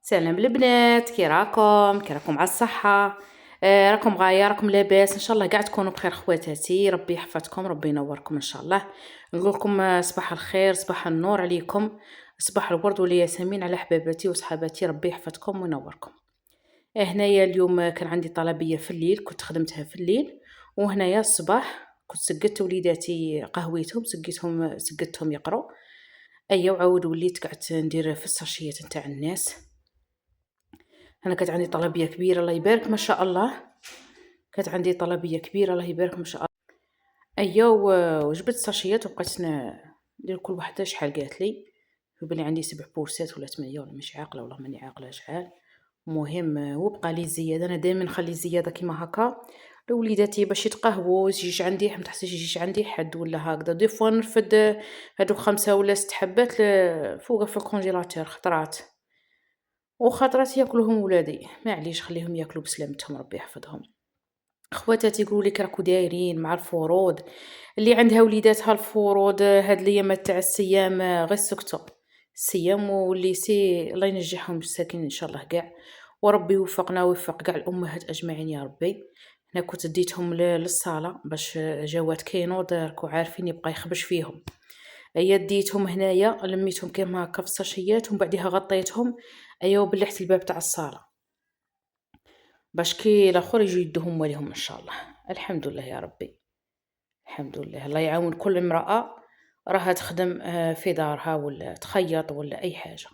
سلام البنات، كي راكم على الصحة؟ راكم غاية، راكم لاباس؟ ان شاء الله قاع تكونوا بخير خواتاتي. ربي يحفظكم، ربي ينوركم ان شاء الله. نقول لكم صباح الخير، صباح النور عليكم، صباح الورد والياسمين على حباباتي وصحاباتي. ربي يحفظكم وينوركم. هنايا اليوم كان عندي طلبية في الليل، كنت خدمتها في الليل. وهنايا الصباح كنت سقدت وليداتي قهويتهم، سقدتهم يقروا. وعاود وليت قعدت ندير في الساشيات نتاع الناس. انا كانت عندي طلبيه كبيره الله يبارك ما شاء الله. كانت عندي طلبيه كبيره الله يبارك ما شاء الله. وجبت ساشيات وبقيت ندير كل وحده شحال قالت لي. بلي عندي 7 بورسات ولا 8 ولا مش عاقله، والله ماني عاقله شحال. المهم وبقى لي زياده. انا دائما نخلي زياده كيما هكا لوليداتي باش يتقهووا. يجيش عندي ما تحسيش يجيش عندي حد ولا هكذا. دي فوا نرفد هادو 5 ولا 6 حبات فوق في الكونجيلاتور خطرات، وخطرات ياكلوهم ولادي. معليش خليهم ياكلوا بسلامتهم، ربي يحفظهم. خواتاتي يقولوا لي راكو دايرين مع الفروض. اللي عندها وليداتها الفروض هاد الايامات تاع الصيام غير سكتوا الصيام واللي سي الله ينجحهم ساكن ان شاء الله كاع. وربي يوفقنا ويوفق كاع الامهات اجمعين يا ربي. انا كنت ديتهم للصاله باش جوات كينوض راكو عارفين يبقى يخبش فيهم. ديتهم هنايا لميتهم كيما هكا في الساشيات ومن بعدها غطيتهم. وبلحت الباب تاع الصاله باش كي الاخر يجوا يدوهم واليهم ان شاء الله. الحمد لله يا ربي، الحمد لله. الله يعاون كل امراه راها تخدم في دارها ولا تخيط ولا اي حاجه.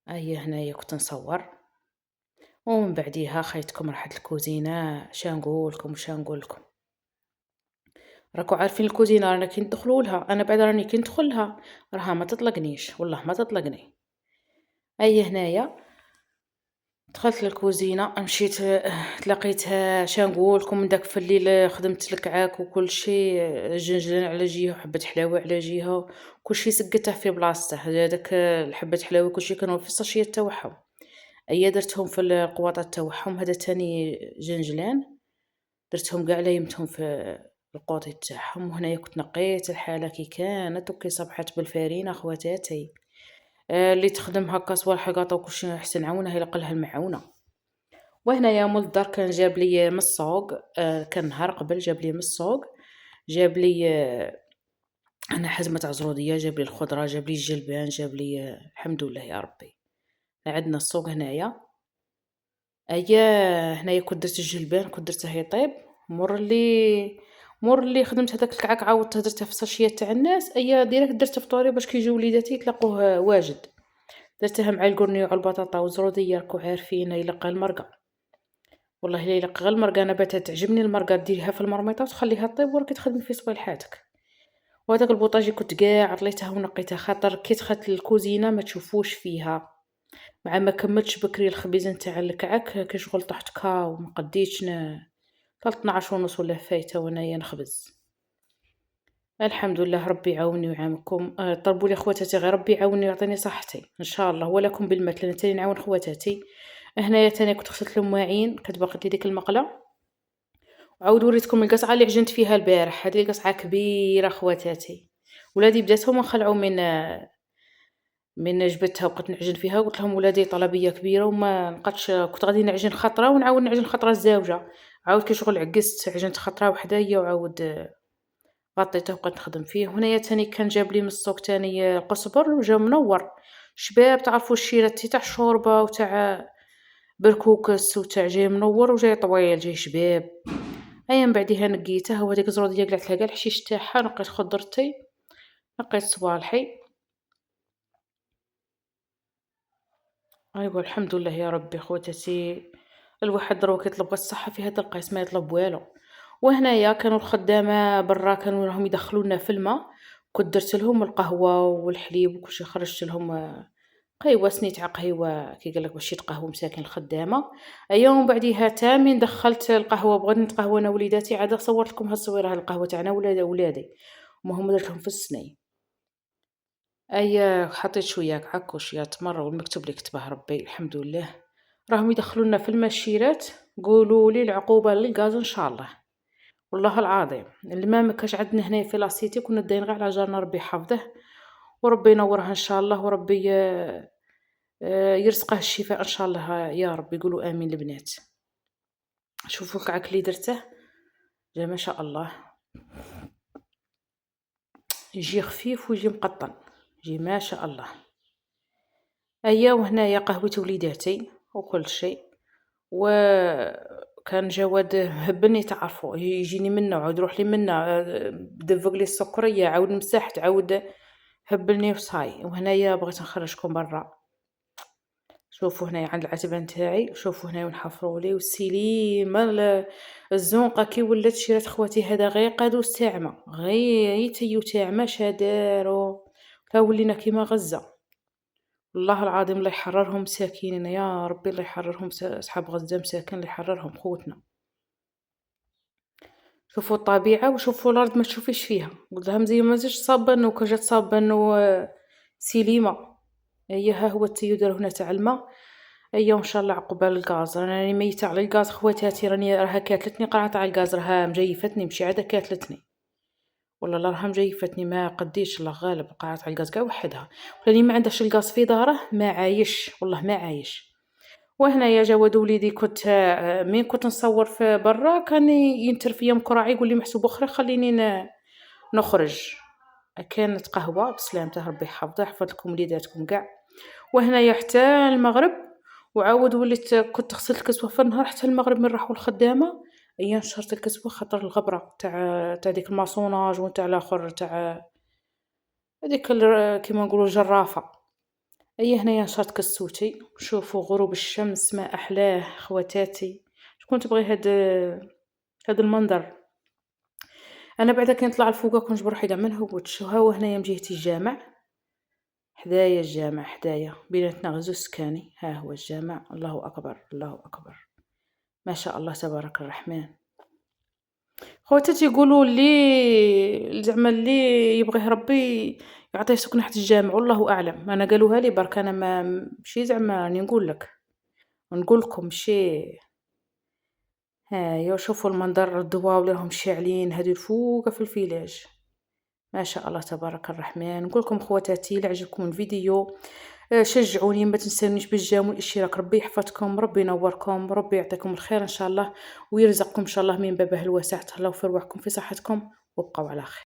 هنايا كنت نصور، ومن بعديها خيتكم راحت الكوزينه. شا نقول لكم راكو عارفين الكوزينه رانا كي ندخلوا لها. انا بعد راني كي ندخلها راها ما تطلقنيش، والله ما تطلقني. هنايا دخلت للكوزينه، مشيت تلاقيتها شنقولكم من داك في الليل خدمت الكعاك وكل شيء. جنجلان على جهه وحبه حلاوه على جهه، كل شيء سقته في بلاصته. هذاك الحبه حلاوه كل شيء كانوا في الساشيات تاعهم. درتهم في القواطات تاعهم. هذا تاني جنجلان درتهم كاع ليمتهم في القوطي تاعهم. وهنايا كنت نقيت الحاله كي كانت وكي صبحت بالفارينه خواتاتي. اللي تخدم هكا صوالح حقاطه وكلشي حسن نعاونها يلقى لها المعونه. وهنايا مول الدار كان جاب لي من السوق. كان نهار قبل جاب لي من السوق. جاب لي انا حزمه تاع زروديه، جاب لي الخضره، جاب لي الجلبان، جاب لي الحمد لله يا ربي. عندنا السوق هنايا. هنايا كنت درت الجلبان كنت درته يطيب. مور اللي خدمت هذاك الكعك عاودته درته في الساشيات تاع الناس. ديريكت درت فطوري باش كي يجيو وليداتي يتلقوه واجد. درتها مع القرني وعلى البطاطا والزروديه. راكو عارفين يلقى المرقه، والله الا يلقى غير المرقه. انا بات تعجبني المرقه ديريها في المرميطه وتخليها طيب وراكي تخدمي في صوالحاتك. وهذاك البوطاجي كنت كاع عطليتها ونقيتها، خاطر كي دخلت للكوزينه ما تشوفوش فيها. مع ما كملتش بكري الخبيز نتاع الكعك كي شغل طحت كا وما قديتش طلت 12 ونص ولا فايته وانايا نخبز. الحمد لله ربي يعاوني ويعاونكم. طلبوا لي خواتاتي غير ربي يعاوني ويعطيني صحتي ان شاء الله، ولكم بالمثل. انا تاني نعاون خواتاتي. هنايا تاني كنت غسلت المواعين، كانت باقي لي ديك المقله. وعاود وريتكم القصعه اللي عجنت فيها البارح. هذه القصعه كبيره خواتاتي. ولادي بداتهم نخلعوا من جبتها وبقيت نعجن فيها. قلت لهم ولادي طلبيه كبيره وما نقدش. كنت غادي نعجن خطره ونعاود نعجن خطره الزاوجه. عاود كي شغل عكست عجنت خطره وحده وعاود غطيته وبقيت نخدم فيه. هنايا تاني كان جاب لي من السوق تاني قزبر وجا منور شباب. تعرفوا الشيرات تاع الشوربه وتاع بركوكس وتاع جاي منور وجاي طويل جاي شباب. من بعديها نقيته. وهذيك الزروديه قلعت لها كاع الحشيش تاعها. نقيت خضرتي، نقيت صوالحي. الحمد لله يا ربي خواتاتي. الواحد دروك يطلب غير الصحه في هذا القيس ما يطلب والو. وهنايا كانوا الخدامه برا كانوا راهم يدخلونا في الماء. كنت درت لهم القهوه والحليب وكل شيء. خرجت لهم قهوه سنيت قهوه كي قال لك باش يتقهووا مساكن الخدامه. ومن بعديها تامين دخلت القهوه. بغيت نتقهوى انا وليداتي. عاد صورت لكم هالصويره القهوه تاعنا ولادي ما هم درتهم في السني. حطيت شويه كعك وشويه تمر والمكتوب لي كتبه ربي الحمد لله. راهم يدخلونا في المشيرات. قولوا لي العقوبه للغاز ان شاء الله. والله العظيم الماء ما كاش عندنا هنا في لاسيتي. كنا داين غير على جارنا ربي يحفظه وربي ينورها ان شاء الله. وربي يرزقه الشفاء إن شاء الله يا رب، يقولوا آمين البنات. شوفوا الكعك اللي درته جا ما شاء الله، يجي خفيف ويجي مقطن، يجي ما شاء الله. أيا وهنايا قهوة وليداتي وكل شيء، وكان جواد هبني تعرفوا يجيني منه وعاود يروح لي منه، دفق لي السكرية عاود مسحت عاود هبلني وصاي. وهنايا بغيت نخرجكم برا، شوفوا هنايا عند العتبة نتاعي، شوفوا هنايا وين حفرولي والسليمة الزنقة كي ولات شرات خواتي هذا غير قادو التاعمة غير تيو تاعمة شادارو لا ولينا كيما غزة. والله العظيم الله يحررهم مساكيننا يا ربي، الله يحررهم أصحاب غزة مساكن، الله يحررهم خوتنا. شوفوا الطبيعة وشوفوا الأرض ما تشوفيش فيها، قلت لها مزيان مازالش صابن وكا جات صابن سليمة. هي ها هو التيودر هنا تاع الماء. ايوا ان شاء الله عقبال الغاز، راني ميته على الغاز خواتاتي، راني راها كاتلتني قرعت على الغاز، راها مجيفتني ماشي عاده كاتلتني، والله لا راها مجيفتني ما قديش الله غالب، قرعت على الغاز كاع وحدها. ولاني ما عندهاش الغاز في داره ما عايش، والله ما عايش. وهنايا جواد وليدي كنت مين كنت نصور في برا كان ينتر فيا مكراعي يقول لي محسوب اخرى خليني نخرج. كانت قهوه بسلامته ربي يحفظه يحفظ لكم وليداتكم كاع. وهنايا حتى المغرب وعاود وليت كنت غسلت الكسوه في النهار حتى المغرب من راحوا الخدامه. ايا نشرت الكسوه خاطر الغبره تاع ديك الماسوناج ونتاع الاخر تاع هذيك كيما نقولوا جرافه. ايا هنايا نشرت كسوتي، شوفوا غروب الشمس ما احلاه خواتاتي. شكون تبغي هاد المنظر؟ انا بعدا كي نطلع الفوقه كنت بروحي كاع ما نهوتش. ها هو هنايا من جهه الجامع، حدايا الجامع حدايا بيناتنا غزو سكاني، ها هو الجامع. الله اكبر الله اكبر ما شاء الله تبارك الرحمن. خواتاتي يقولوا لي زعما اللي يبغيه ربي يعطيه سكنة حتى الجامع، والله اعلم. انا قالوها لي برك، انا ما ماشي زعما راني نقول لك نقول لكم ماشي. ها يا شوفوا المنظر، الضواء اللي راهم شاعلين هادو الفوق في الفيلاج ما شاء الله تبارك الرحمن. نقول لكم خواتاتي اللي عجبكم الفيديو شجعوني، ما تنسونيش بالجيم والاشتراك. ربي يحفظكم، ربي ينوركم، ربي يعطيكم الخير ان شاء الله، ويرزقكم ان شاء الله من بابه الواسع. تهلاو في رواحكم في صحتكم وبقوا على خير.